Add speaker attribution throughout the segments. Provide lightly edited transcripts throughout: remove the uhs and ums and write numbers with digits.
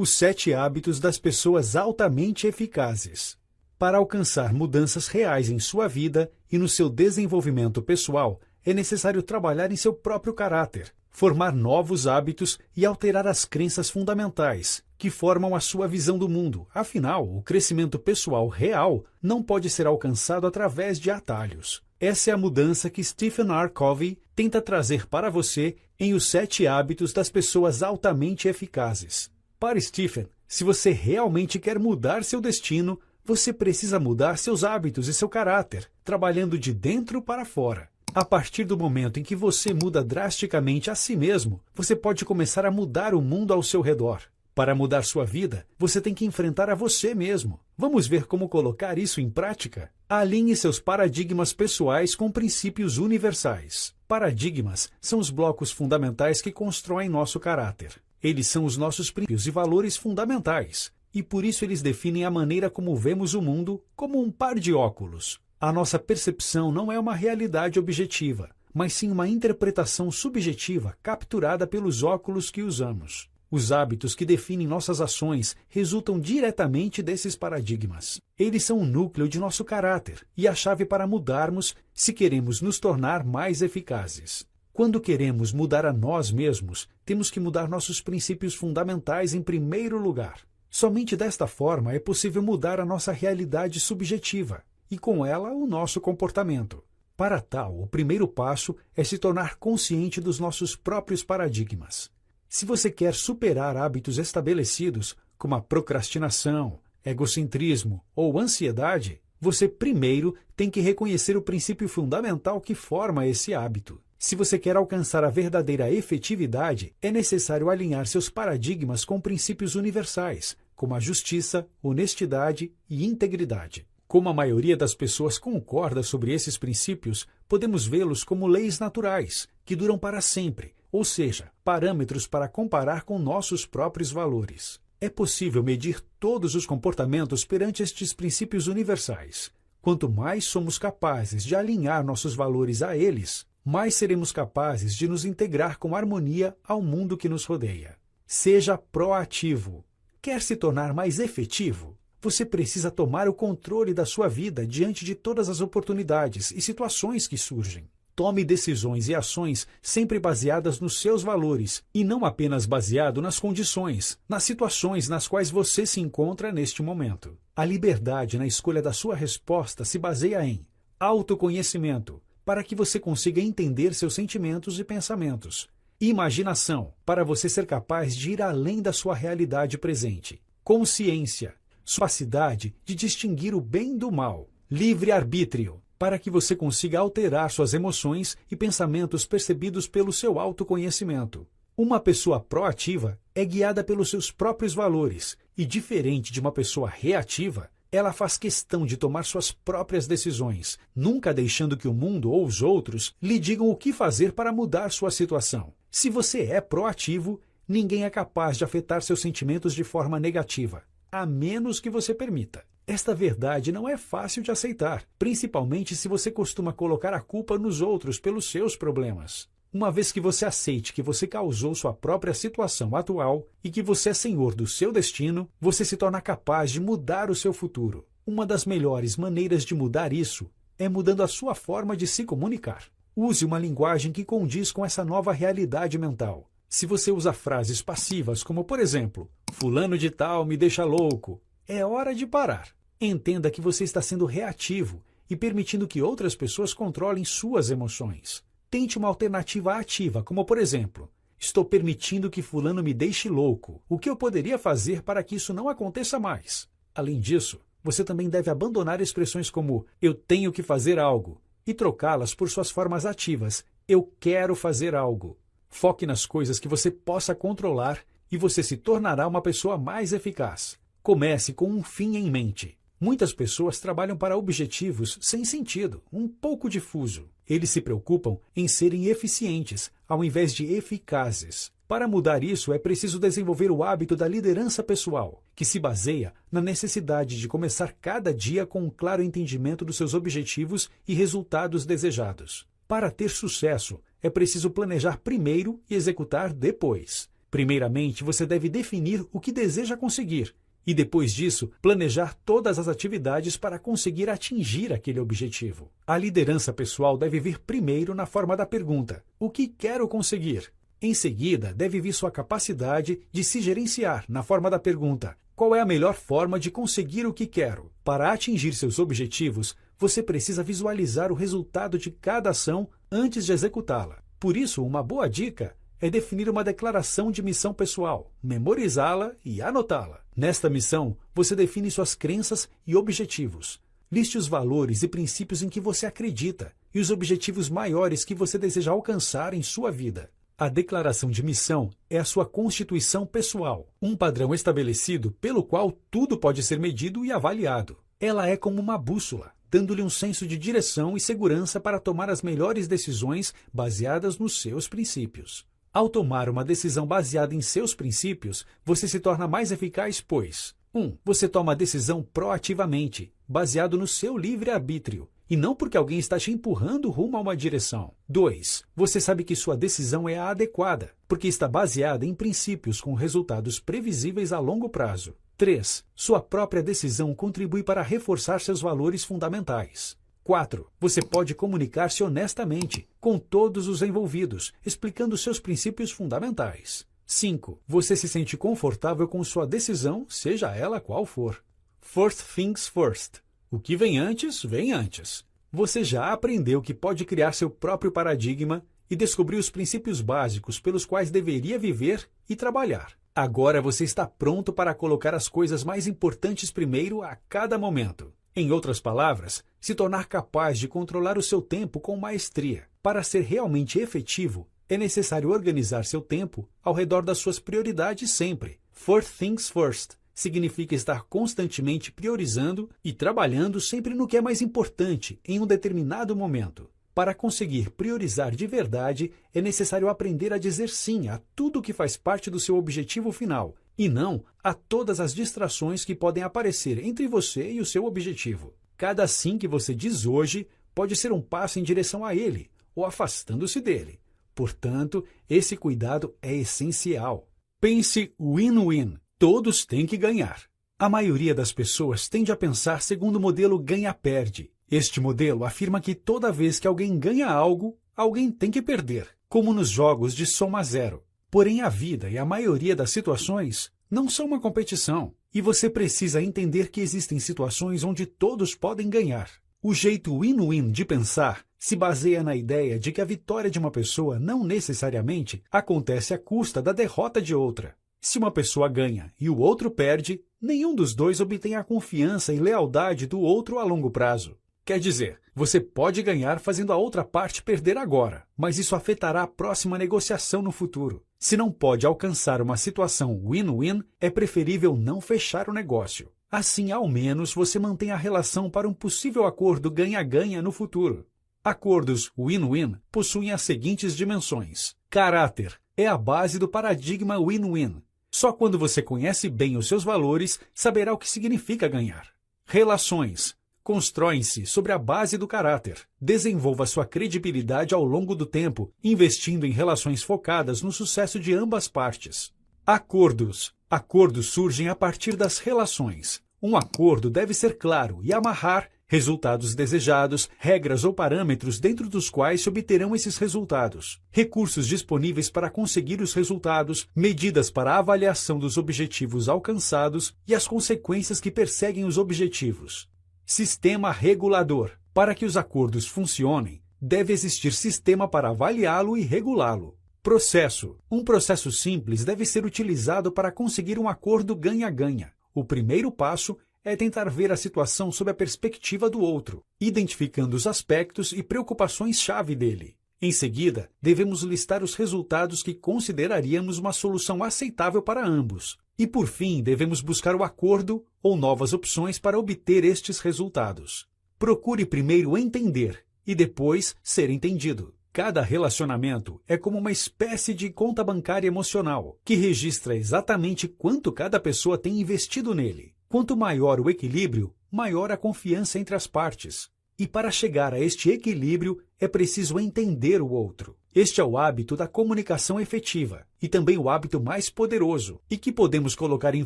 Speaker 1: Os 7 hábitos das pessoas altamente eficazes. Para alcançar mudanças reais em sua vida e no seu desenvolvimento pessoal, é necessário trabalhar em seu próprio caráter, formar novos hábitos e alterar as crenças fundamentais, que formam a sua visão do mundo. Afinal, o crescimento pessoal real não pode ser alcançado através de atalhos. Essa é a mudança que Stephen R. Covey tenta trazer para você em Os 7 Hábitos das Pessoas Altamente Eficazes. Para Stephen, se você realmente quer mudar seu destino, você precisa mudar seus hábitos e seu caráter, trabalhando de dentro para fora. A partir do momento em que você muda drasticamente a si mesmo, você pode começar a mudar o mundo ao seu redor. Para mudar sua vida, você tem que enfrentar a você mesmo. Vamos ver como colocar isso em prática? Alinhe seus paradigmas pessoais com princípios universais. Paradigmas são os blocos fundamentais que constroem nosso caráter. Eles são os nossos princípios e valores fundamentais, e por isso eles definem a maneira como vemos o mundo, como um par de óculos. A nossa percepção não é uma realidade objetiva, mas sim uma interpretação subjetiva capturada pelos óculos que usamos. Os hábitos que definem nossas ações resultam diretamente desses paradigmas. Eles são o núcleo de nosso caráter e a chave para mudarmos se queremos nos tornar mais eficazes. Quando queremos mudar a nós mesmos, temos que mudar nossos princípios fundamentais em primeiro lugar. Somente desta forma é possível mudar a nossa realidade subjetiva e, com ela, o nosso comportamento. Para tal, o primeiro passo é se tornar consciente dos nossos próprios paradigmas. Se você quer superar hábitos estabelecidos, como a procrastinação, egocentrismo ou ansiedade, você primeiro tem que reconhecer o princípio fundamental que forma esse hábito. Se você quer alcançar a verdadeira efetividade, é necessário alinhar seus paradigmas com princípios universais, como a justiça, honestidade e integridade. Como a maioria das pessoas concorda sobre esses princípios, podemos vê-los como leis naturais, que duram para sempre, ou seja, parâmetros para comparar com nossos próprios valores. É possível medir todos os comportamentos perante estes princípios universais. Quanto mais somos capazes de alinhar nossos valores a eles, mais seremos capazes de nos integrar com harmonia ao mundo que nos rodeia. Seja proativo. Quer se tornar mais efetivo? Você precisa tomar o controle da sua vida diante de todas as oportunidades e situações que surgem. Tome decisões e ações sempre baseadas nos seus valores e não apenas baseado nas condições, nas situações nas quais você se encontra neste momento. A liberdade na escolha da sua resposta se baseia em autoconhecimento, para que você consiga entender seus sentimentos e pensamentos. Imaginação, para você ser capaz de ir além da sua realidade presente. Consciência, sua capacidade de distinguir o bem do mal. Livre-arbítrio, para que você consiga alterar suas emoções e pensamentos percebidos pelo seu autoconhecimento. Uma pessoa proativa é guiada pelos seus próprios valores e, diferente de uma pessoa reativa, ela faz questão de tomar suas próprias decisões, nunca deixando que o mundo ou os outros lhe digam o que fazer para mudar sua situação. Se você é proativo, ninguém é capaz de afetar seus sentimentos de forma negativa, a menos que você permita. Esta verdade não é fácil de aceitar, principalmente se você costuma colocar a culpa nos outros pelos seus problemas. Uma vez que você aceite que você causou sua própria situação atual e que você é senhor do seu destino, você se torna capaz de mudar o seu futuro. Uma das melhores maneiras de mudar isso é mudando a sua forma de se comunicar. Use uma linguagem que condiz com essa nova realidade mental. Se você usa frases passivas como, por exemplo, fulano de tal me deixa louco, é hora de parar. Entenda que você está sendo reativo e permitindo que outras pessoas controlem suas emoções. Tente uma alternativa ativa, como por exemplo, estou permitindo que fulano me deixe louco. O que eu poderia fazer para que isso não aconteça mais? Além disso, você também deve abandonar expressões como eu tenho que fazer algo e trocá-las por suas formas ativas. Eu quero fazer algo. Foque nas coisas que você possa controlar e você se tornará uma pessoa mais eficaz. Comece com um fim em mente. Muitas pessoas trabalham para objetivos sem sentido, um pouco difuso. Eles se preocupam em serem eficientes, ao invés de eficazes. Para mudar isso, é preciso desenvolver o hábito da liderança pessoal, que se baseia na necessidade de começar cada dia com um claro entendimento dos seus objetivos e resultados desejados. Para ter sucesso, é preciso planejar primeiro e executar depois. Primeiramente, você deve definir o que deseja conseguir e, depois disso, planejar todas as atividades para conseguir atingir aquele objetivo. A liderança pessoal deve vir primeiro na forma da pergunta: o que quero conseguir? Em seguida, deve vir sua capacidade de se gerenciar na forma da pergunta: qual é a melhor forma de conseguir o que quero? Para atingir seus objetivos, você precisa visualizar o resultado de cada ação antes de executá-la. Por isso, uma boa dica é definir uma declaração de missão pessoal, memorizá-la e anotá-la. Nesta missão, você define suas crenças e objetivos. Liste os valores e princípios em que você acredita e os objetivos maiores que você deseja alcançar em sua vida. A declaração de missão é a sua constituição pessoal, um padrão estabelecido pelo qual tudo pode ser medido e avaliado. Ela é como uma bússola, dando-lhe um senso de direção e segurança para tomar as melhores decisões baseadas nos seus princípios. Ao tomar uma decisão baseada em seus princípios, você se torna mais eficaz, pois: 1. Você toma a decisão proativamente, baseado no seu livre-arbítrio, e não porque alguém está te empurrando rumo a uma direção. 2. Você sabe que sua decisão é a adequada, porque está baseada em princípios com resultados previsíveis a longo prazo. 3. Sua própria decisão contribui para reforçar seus valores fundamentais. 4. Você pode comunicar-se honestamente com todos os envolvidos, explicando seus princípios fundamentais. 5. Você se sente confortável com sua decisão, seja ela qual for. First things first. O que vem antes, vem antes. Você já aprendeu que pode criar seu próprio paradigma e descobrir os princípios básicos pelos quais deveria viver e trabalhar. Agora você está pronto para colocar as coisas mais importantes primeiro a cada momento. Em outras palavras, se tornar capaz de controlar o seu tempo com maestria. Para ser realmente efetivo, é necessário organizar seu tempo ao redor das suas prioridades sempre. First things first significa estar constantemente priorizando e trabalhando sempre no que é mais importante em um determinado momento. Para conseguir priorizar de verdade, é necessário aprender a dizer sim a tudo que faz parte do seu objetivo final, e não a todas as distrações que podem aparecer entre você e o seu objetivo. Cada sim que você diz hoje pode ser um passo em direção a ele, ou afastando-se dele. Portanto, esse cuidado é essencial. Pense win-win. Todos têm que ganhar. A maioria das pessoas tende a pensar segundo o modelo ganha-perde. Este modelo afirma que toda vez que alguém ganha algo, alguém tem que perder, como nos jogos de soma zero. Porém, a vida e a maioria das situações não são uma competição, e você precisa entender que existem situações onde todos podem ganhar. O jeito win-win de pensar se baseia na ideia de que a vitória de uma pessoa não necessariamente acontece à custa da derrota de outra. Se uma pessoa ganha e o outro perde, nenhum dos dois obtém a confiança e lealdade do outro a longo prazo. Quer dizer, você pode ganhar fazendo a outra parte perder agora, mas isso afetará a próxima negociação no futuro. Se não pode alcançar uma situação win-win, é preferível não fechar o negócio. Assim, ao menos, você mantém a relação para um possível acordo ganha-ganha no futuro. Acordos win-win possuem as seguintes dimensões. Caráter é a base do paradigma win-win. Só quando você conhece bem os seus valores, saberá o que significa ganhar. Relações constroem-se sobre a base do caráter. Desenvolva sua credibilidade ao longo do tempo, investindo em relações focadas no sucesso de ambas partes. Acordos. Acordos surgem a partir das relações. Um acordo deve ser claro e amarrar resultados desejados, regras ou parâmetros dentro dos quais se obterão esses resultados, recursos disponíveis para conseguir os resultados, medidas para a avaliação dos objetivos alcançados e as consequências que perseguem os objetivos. Sistema regulador. Para que os acordos funcionem, deve existir sistema para avaliá-lo e regulá-lo. Processo. Um processo simples deve ser utilizado para conseguir um acordo ganha-ganha. O primeiro passo é tentar ver a situação sob a perspectiva do outro, identificando os aspectos e preocupações-chave dele. Em seguida, devemos listar os resultados que consideraríamos uma solução aceitável para ambos. E, por fim, devemos buscar o acordo ou novas opções para obter estes resultados. Procure primeiro entender e depois ser entendido. Cada relacionamento é como uma espécie de conta bancária emocional, que registra exatamente quanto cada pessoa tem investido nele. Quanto maior o equilíbrio, maior a confiança entre as partes. E para chegar a este equilíbrio, é preciso entender o outro. Este é o hábito da comunicação efetiva e também o hábito mais poderoso e que podemos colocar em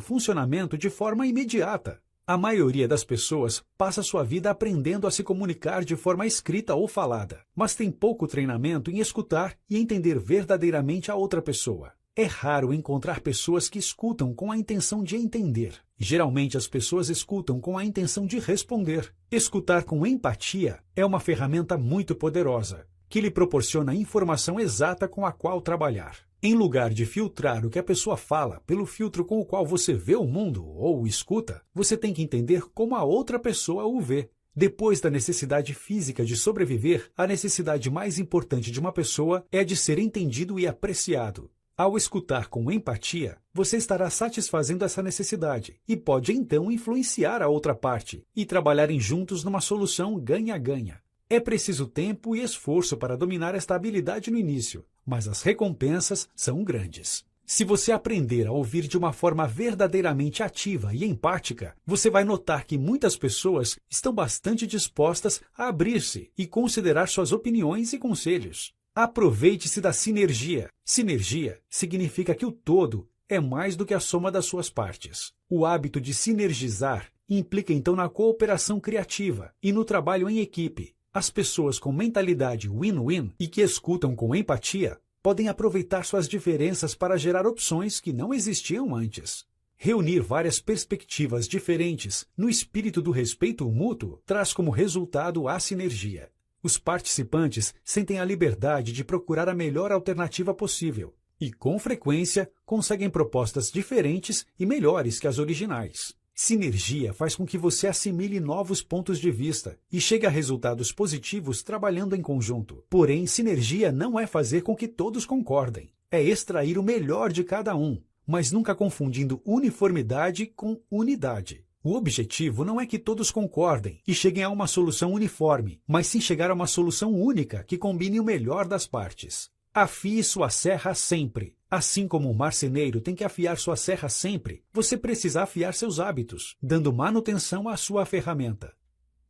Speaker 1: funcionamento de forma imediata. A maioria das pessoas passa sua vida aprendendo a se comunicar de forma escrita ou falada, mas tem pouco treinamento em escutar e entender verdadeiramente a outra pessoa. É raro encontrar pessoas que escutam com a intenção de entender. Geralmente as pessoas escutam com a intenção de responder. Escutar com empatia é uma ferramenta muito poderosa, que lhe proporciona informação exata com a qual trabalhar. Em lugar de filtrar o que a pessoa fala pelo filtro com o qual você vê o mundo ou o escuta, você tem que entender como a outra pessoa o vê. Depois da necessidade física de sobreviver, a necessidade mais importante de uma pessoa é a de ser entendido e apreciado. Ao escutar com empatia, você estará satisfazendo essa necessidade e pode então influenciar a outra parte e trabalharem juntos numa solução ganha-ganha. É preciso tempo e esforço para dominar esta habilidade no início, mas as recompensas são grandes. Se você aprender a ouvir de uma forma verdadeiramente ativa e empática, você vai notar que muitas pessoas estão bastante dispostas a abrir-se e considerar suas opiniões e conselhos. Aproveite-se da sinergia. Sinergia significa que o todo é mais do que a soma das suas partes. O hábito de sinergizar implica então na cooperação criativa e no trabalho em equipe. As pessoas com mentalidade win-win e que escutam com empatia podem aproveitar suas diferenças para gerar opções que não existiam antes. Reunir várias perspectivas diferentes no espírito do respeito mútuo traz como resultado a sinergia. Os participantes sentem a liberdade de procurar a melhor alternativa possível e, com frequência, conseguem propostas diferentes e melhores que as originais. Sinergia faz com que você assimile novos pontos de vista e chegue a resultados positivos trabalhando em conjunto. Porém, sinergia não é fazer com que todos concordem. É extrair o melhor de cada um, mas nunca confundindo uniformidade com unidade. O objetivo não é que todos concordem e cheguem a uma solução uniforme, mas sim chegar a uma solução única que combine o melhor das partes. Afie sua serra sempre. Assim como um marceneiro tem que afiar sua serra sempre, você precisa afiar seus hábitos, dando manutenção à sua ferramenta.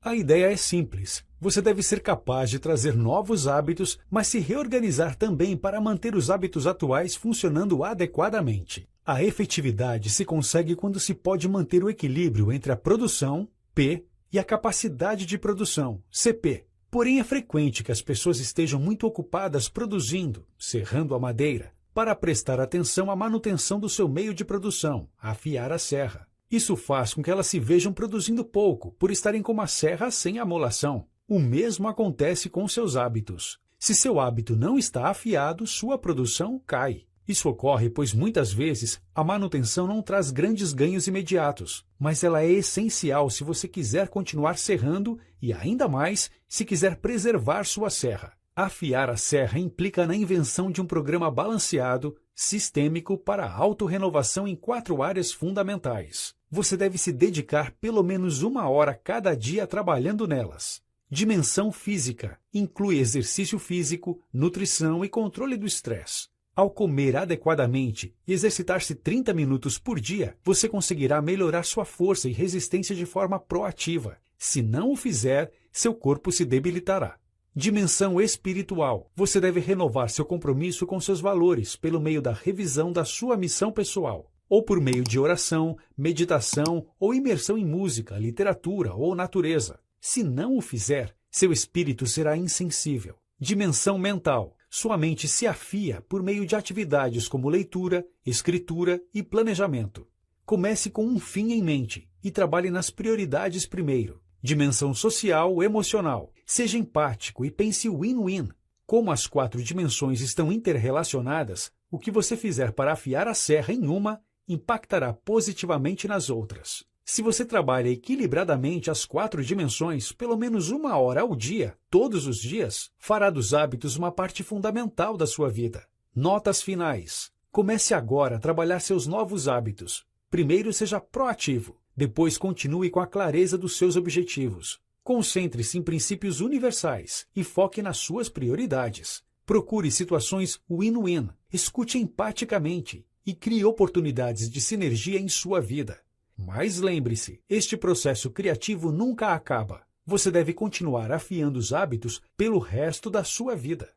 Speaker 1: A ideia é simples. Você deve ser capaz de trazer novos hábitos, mas se reorganizar também para manter os hábitos atuais funcionando adequadamente. A efetividade se consegue quando se pode manter o equilíbrio entre a produção, P, e a capacidade de produção, CP. Porém, é frequente que as pessoas estejam muito ocupadas produzindo, serrando a madeira, para prestar atenção à manutenção do seu meio de produção, afiar a serra. Isso faz com que elas se vejam produzindo pouco, por estarem com uma serra sem amolação. O mesmo acontece com seus hábitos. Se seu hábito não está afiado, sua produção cai. Isso ocorre pois muitas vezes a manutenção não traz grandes ganhos imediatos, mas ela é essencial se você quiser continuar serrando e ainda mais se quiser preservar sua serra. Afiar a serra implica na invenção de um programa balanceado, sistêmico para a autorrenovação em 4 áreas fundamentais. Você deve se dedicar pelo menos 1 hora cada dia trabalhando nelas. Dimensão física inclui exercício físico, nutrição e controle do estresse. Ao comer adequadamente e exercitar-se 30 minutos por dia, você conseguirá melhorar sua força e resistência de forma proativa. Se não o fizer, seu corpo se debilitará. Dimensão espiritual. Você deve renovar seu compromisso com seus valores pelo meio da revisão da sua missão pessoal, ou por meio de oração, meditação ou imersão em música, literatura ou natureza. Se não o fizer, seu espírito será insensível. Dimensão mental. Sua mente se afia por meio de atividades como leitura, escritura e planejamento. Comece com um fim em mente e trabalhe nas prioridades primeiro. Dimensão social, emocional. Seja empático e pense win-win. Como as 4 dimensões estão interrelacionadas, o que você fizer para afiar a serra em uma, impactará positivamente nas outras. Se você trabalha equilibradamente as 4 dimensões, pelo menos 1 hora ao dia, todos os dias, fará dos hábitos uma parte fundamental da sua vida. Notas finais. Comece agora a trabalhar seus novos hábitos. Primeiro seja proativo, depois continue com a clareza dos seus objetivos. Concentre-se em princípios universais e foque nas suas prioridades. Procure situações win-win, escute empaticamente e crie oportunidades de sinergia em sua vida. Mas lembre-se, este processo criativo nunca acaba. Você deve continuar afiando os hábitos pelo resto da sua vida.